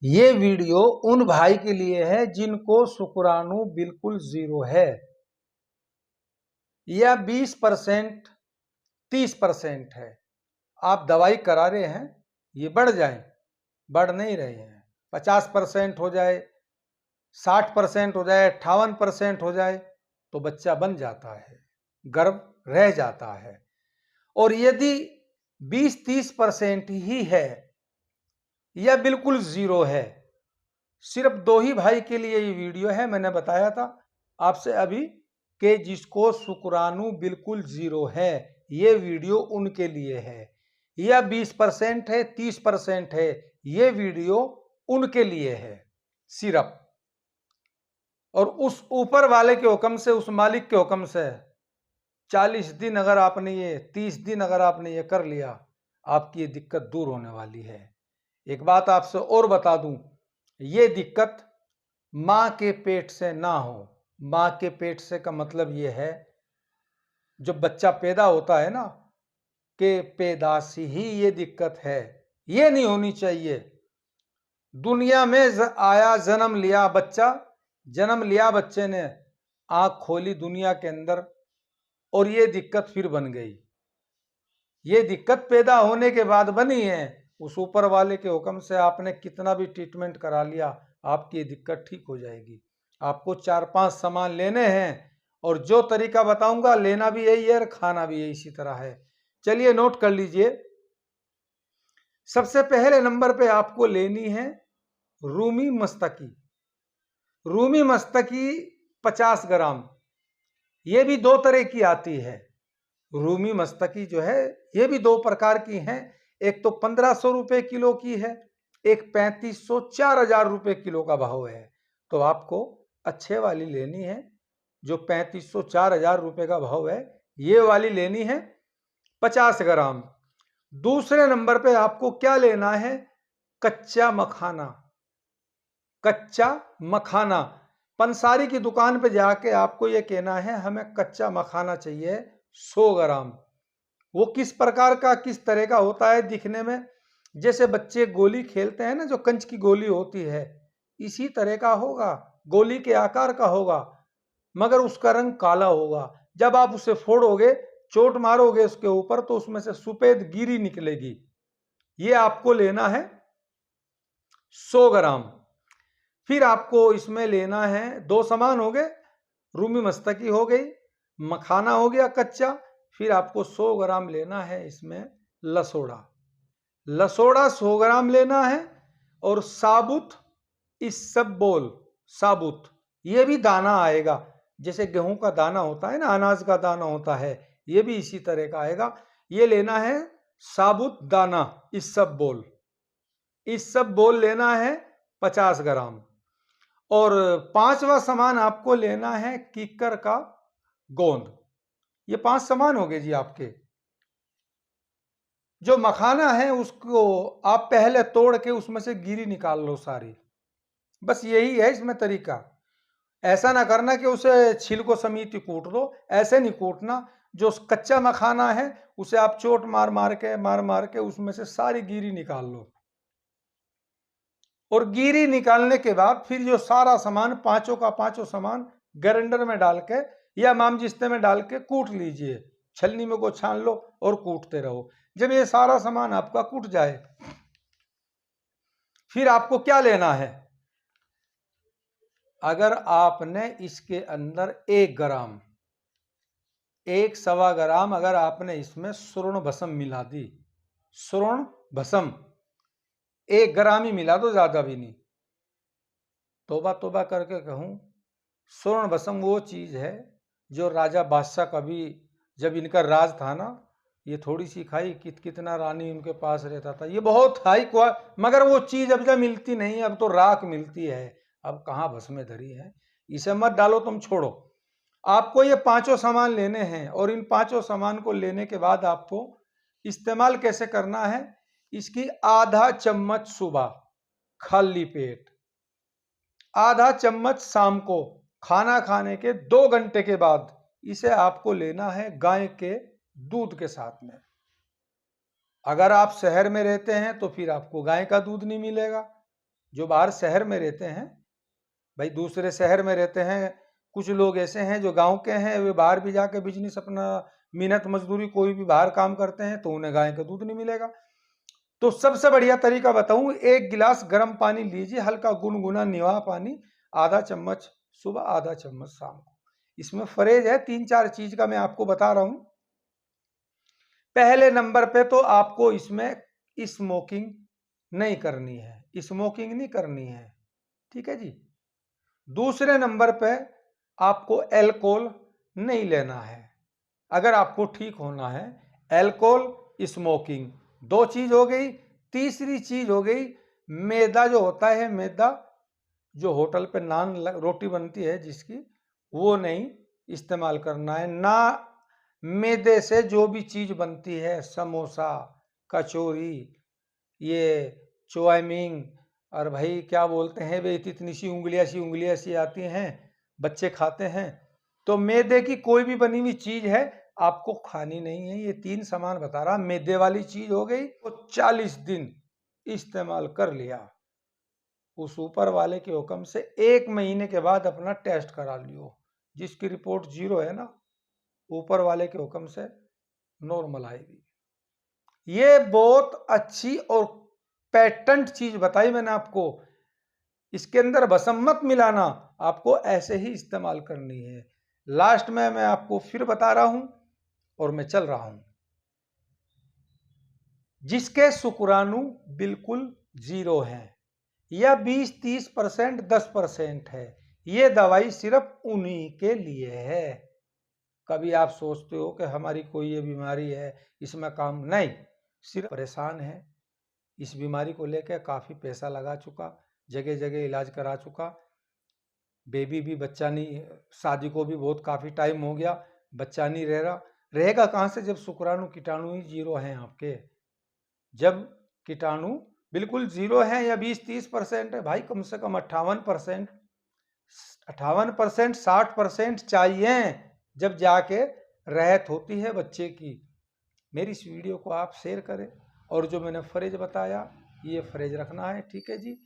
ये वीडियो उन भाई के लिए है जिनको शुक्राणु बिल्कुल जीरो है या 20% 30% है। आप दवाई करा रहे हैं, ये बढ़ जाए, बढ़ नहीं रहे हैं। 50% हो जाए, 60% हो जाए, 58% हो जाए तो बच्चा बन जाता है, गर्भ रह जाता है। और यदि 20-30% ही है या बिल्कुल जीरो है, सिर्फ 2 ही भाई के लिए ये वीडियो है। मैंने बताया था आपसे अभी कि जिसको शुक्राणु बिल्कुल जीरो है, ये वीडियो उनके लिए है। या 20% है, 30% है, ये वीडियो उनके लिए है सिर्फ। और उस ऊपर वाले के हुक्म से, उस मालिक के हुक्म से 40 दिन अगर आपने ये 30 दिन अगर आपने ये कर लिया, आपकी ये दिक्कत दूर होने वाली है। एक बात आपसे और बता दूं, ये दिक्कत मां के पेट से ना हो। मां के पेट से का मतलब ये है, जब बच्चा पैदा होता है ना, कि पैदाशी ही ये दिक्कत है, ये नहीं होनी चाहिए। दुनिया में आया, जन्म लिया बच्चा, जन्म लिया बच्चे ने, आंख खोली दुनिया के अंदर और ये दिक्कत फिर बन गई। ये दिक्कत पैदा होने के बाद बनी है। उस ऊपर वाले के हुक्म से आपने कितना भी ट्रीटमेंट करा लिया, आपकी ये दिक्कत ठीक हो जाएगी। आपको 4-5 सामान लेने हैं और जो तरीका बताऊंगा लेना भी यही है और खाना भी यही इसी तरह है। चलिए नोट कर लीजिए। सबसे पहले नंबर पे आपको लेनी है रूमी मस्तकी। रूमी मस्तकी 50 ग्राम। ये भी 2 तरह की आती है। रूमी मस्तकी जो है ये भी 2 प्रकार की हैं। एक तो 1500 रुपए किलो की है, एक 3500 4000 रुपए किलो का भाव है। तो आपको अच्छे वाली लेनी है, जो 3500 4000 रुपए का भाव है, ये वाली लेनी है 50 ग्राम। दूसरे नंबर पे आपको क्या लेना है? कच्चा मखाना। कच्चा मखाना। पंसारी की दुकान पे जाके आपको ये कहना है हमें कच्चा मखाना चाहिए 100 ग्राम। वो किस प्रकार का, किस तरह का होता है दिखने में? जैसे बच्चे गोली खेलते हैं ना, जो कंच की गोली होती है, इसी तरह का होगा, गोली के आकार का होगा, मगर उसका रंग काला होगा। जब आप उसे फोड़ोगे, चोट मारोगे उसके ऊपर, तो उसमें से सफेद गिरी निकलेगी। ये आपको लेना है 100 ग्राम। फिर आपको इसमें लेना है 2 सामान हो गए, रूमी मस्तकी हो गई, मखाना हो गया कच्चा। फिर आपको 100 ग्राम लेना है इसमें लसोड़ा। लसोड़ा 100 ग्राम लेना है और साबुत इसबगोल। साबुत, ये भी दाना आएगा, जैसे गेहूं का दाना होता है ना, अनाज का दाना होता है, ये भी इसी तरह का आएगा। ये लेना है साबुत दाना इसबगोल। इसबगोल लेना है 50 ग्राम। और 5वां सामान आपको लेना है कीकर का गोंद। ये 5 सामान हो गए जी आपके। जो मखाना है उसको आप पहले तोड़ के उसमें से गिरी निकाल लो सारी। बस यही है इसमें तरीका। ऐसा ना करना कि उसे छिलको समेत ही कूट दो, ऐसे नहीं कूटना। जो कच्चा मखाना है उसे आप चोट मार मार के उसमें से सारी गिरी निकाल लो। और गिरी निकालने के बाद फिर जो सारा सामान, पांचों का पांचों सामान ग्राइंडर में डाल के या मामजिस्ते में डाल के कूट लीजिए। छलनी में को छान लो और कूटते रहो। जब ये सारा सामान आपका कूट जाए, फिर आपको क्या लेना है? अगर आपने इसके अंदर 1 ग्राम, 1-1.25 ग्राम अगर आपने इसमें स्वर्ण भस्म मिला दी, स्वर्ण भस्म 1 ग्राम ही मिला दो, ज्यादा भी नहीं। तोबा तोबा करके कहूं, स्वर्ण भस्म वो चीज है जो राजा बादशाह कभी, जब इनका राज था ना, ये थोड़ी सी खाई, कितना रानी उनके पास रहता था। ये बहुत हाई क्वालिटी, मगर वो चीज अब जब मिलती नहीं, अब तो राख मिलती है। अब कहाँ भस्में धरी है, इसे मत डालो, तुम छोड़ो। आपको ये 5 सामान लेने हैं और इन 5 सामान को लेने के बाद आपको इस्तेमाल कैसे करना है? इसकी आधा चम्मच सुबह खाली पेट, आधा चम्मच शाम को खाना खाने के 2 घंटे के बाद। इसे आपको लेना है गाय के दूध के साथ में। अगर आप शहर में रहते हैं तो फिर आपको गाय का दूध नहीं मिलेगा, जो बाहर शहर में रहते हैं, भाई दूसरे शहर में रहते हैं, कुछ लोग ऐसे हैं जो गांव के हैं, वे बाहर भी जाके बिजनेस अपना मेहनत मजदूरी कोई भी बाहर काम करते हैं, तो उन्हें गाय का दूध नहीं मिलेगा। तो सबसे बढ़िया तरीका बताऊं, 1 गिलास गर्म पानी लीजिए, हल्का गुनगुना निवाह पानी, आधा चम्मच सुबह आधा चम्मच शाम को। इसमें फरेज है 3-4 चीज का, मैं आपको बता रहा हूं। पहले नंबर पे तो आपको इसमें स्मोकिंग नहीं करनी है, स्मोकिंग नहीं करनी है, ठीक है जी। दूसरे नंबर पे आपको अल्कोहल नहीं लेना है, अगर आपको ठीक होना है। अल्कोहल, स्मोकिंग, 2 चीज हो गई। तीसरी चीज हो गई मैदा, जो होता है मैदा, जो होटल पे नान रोटी बनती है जिसकी, वो नहीं इस्तेमाल करना है। ना मैदे से जो भी चीज बनती है, समोसा, कचौरी, ये चाउमीन, और भाई क्या बोलते हैं वे, इतनी सी उंगलियां सी आती हैं, बच्चे खाते हैं। तो मैदे की कोई भी बनी हुई चीज है आपको खानी नहीं है। ये 3 सामान बता रहा, मैदे वाली चीज हो गई तो 40 दिन इस्तेमाल कर लिया, उस ऊपर वाले के हुक्म से 1 महीने के बाद अपना टेस्ट करा लियो, जिसकी रिपोर्ट 0 है ना, ऊपर वाले के हुक्म से नॉर्मल आएगी। ये बहुत अच्छी और पेटेंट चीज बताई मैंने आपको। इसके अंदर भस्म मत मिलाना, आपको ऐसे ही इस्तेमाल करनी है। लास्ट में मैं आपको फिर बता रहा हूं और मैं चल रहा हूं। जिसके शुक्राणु बिल्कुल 0 हैं या 20-30%, 10% है, ये दवाई सिर्फ उन्हीं के लिए है। कभी आप सोचते हो कि हमारी कोई ये बीमारी है इसमें काम नहीं, सिर्फ परेशान है, इस बीमारी को लेकर काफ़ी पैसा लगा चुका, जगह जगह इलाज करा चुका, बेबी भी बच्चा नहीं, शादी को भी बहुत काफ़ी टाइम हो गया, बच्चा नहीं रह रहा। रहेगा कहाँ से जब शुक्राणु कीटाणु ही 0 हैं आपके। जब कीटाणु बिल्कुल 0 है या 20-30% है, भाई कम से कम 58%, 60% चाहिए, जब जाके रहत होती है बच्चे की। मेरी इस वीडियो को आप शेयर करें, और जो मैंने फ्रेज बताया ये फ्रेज रखना है, ठीक है जी।